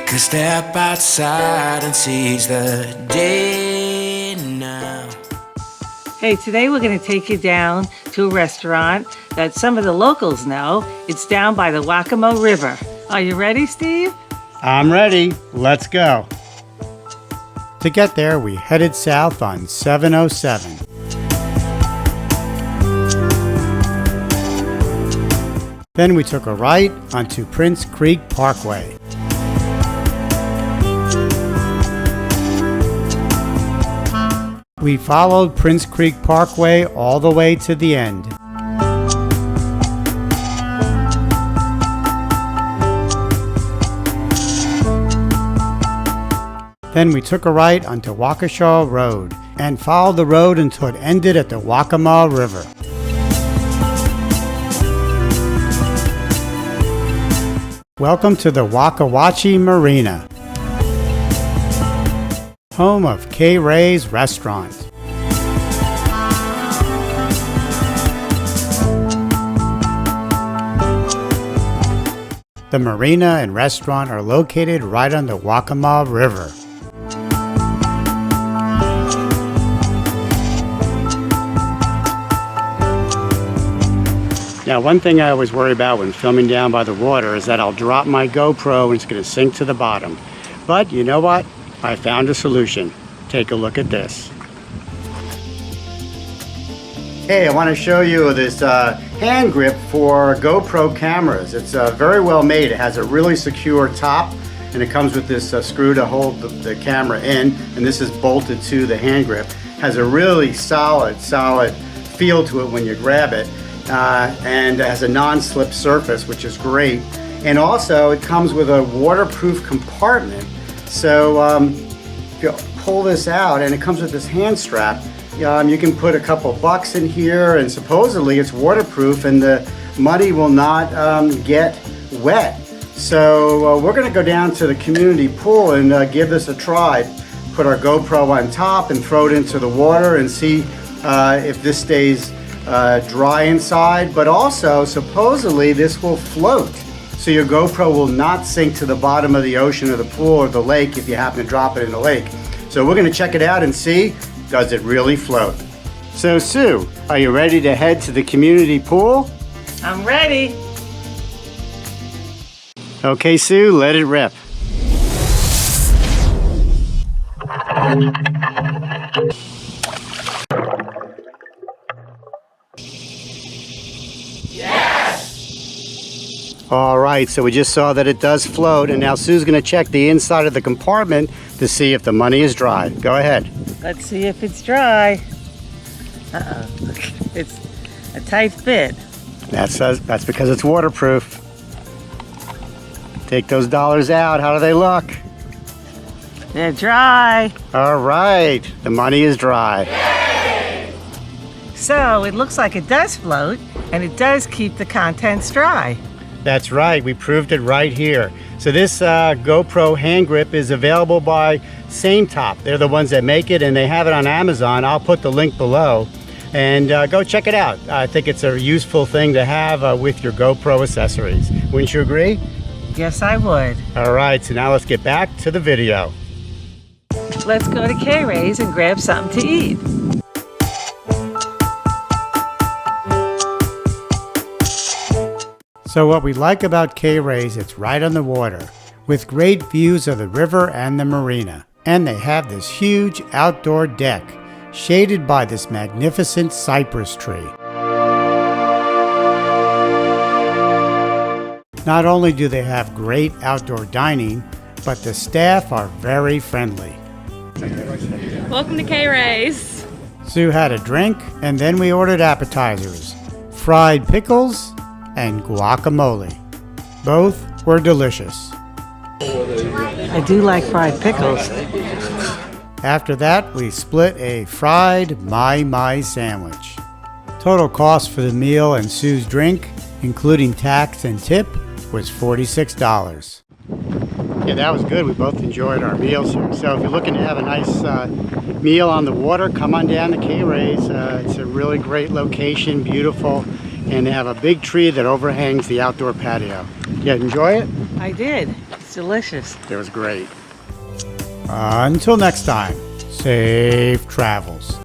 Take a step outside and seize the day now. Hey, today we're going to take you down to a restaurant that some of the locals know. It's down by the Waccamaw River. Are you ready, Steve? I'm ready. Let's go. To get there, we headed south on 707. Then we took a right onto Prince Creek Parkway. We followed Prince Creek Parkway all the way to the end. Then we took a right onto Waukesha Road and followed the road until it ended at the Waccamaw River. Welcome to the Wacca Wache Marina, home of K-Rae's restaurant. The marina and restaurant are located right on the Waccamaw River. Now, one thing I always worry about when filming down by the water is that I'll drop my GoPro and it's going to sink to the bottom. But you know what? I found a solution. Take a look at this. Hey, I want to show you this hand grip for GoPro cameras. It's very well made. It has a really secure top, and it comes with this screw to hold the camera in, and this is bolted to the hand grip. Has a really solid feel to it when you grab it, and it has a non-slip surface, which is great. And also, it comes with a waterproof compartment. So if you pull this out, and it comes with this hand strap, you can put a couple bucks in here, and supposedly it's waterproof and the money will not get wet. So we're going to go down to the community pool and give this a try. Put our GoPro on top and throw it into the water and see if this stays dry inside. But also, supposedly this will float. So your GoPro will not sink to the bottom of the ocean or the pool or the lake if you happen to drop it in the lake. So we're going to check it out and see, does it really float? So Sue, are you ready to head to the community pool? I'm ready. Okay, Sue, let it rip. All right, so we just saw that it does float, and now Sue's going to check the inside of the compartment to see if the money is dry. Go ahead. Let's see if it's dry. Uh-oh. It's a tight fit. That's because it's waterproof. Take those dollars out. How do they look? They're dry. All right, the money is dry. Yay! So it looks like it does float, and it does keep the contents dry. That's right, we proved it right here. So this GoPro hand grip is available by SameTop. They're the ones that make it, and they have it on Amazon. I'll put the link below, and go check it out. I think it's a useful thing to have with your GoPro accessories. Wouldn't you agree? Yes, I would. All right, so now let's get back to the video. Let's go to K-Rae's and grab something to eat. So what we like about K-Rae's, it's right on the water, with great views of the river and the marina. And they have this huge outdoor deck, shaded by this magnificent cypress tree. Not only do they have great outdoor dining, but the staff are very friendly. Welcome to K-Rae's. Sue had a drink, and then we ordered appetizers, fried pickles, and guacamole. Both were delicious. I do like fried pickles. After that, we split a fried mai sandwich. Total cost for the meal and Sue's drink, including tax and tip, was $46. Yeah, that was good. We both enjoyed our meals here. So if you're looking to have a nice meal on the water, come on down to K-Rae's. It's a really great location, beautiful. And they have a big tree that overhangs the outdoor patio. You enjoy it? I did. It's delicious. It was great. Until next time, safe travels.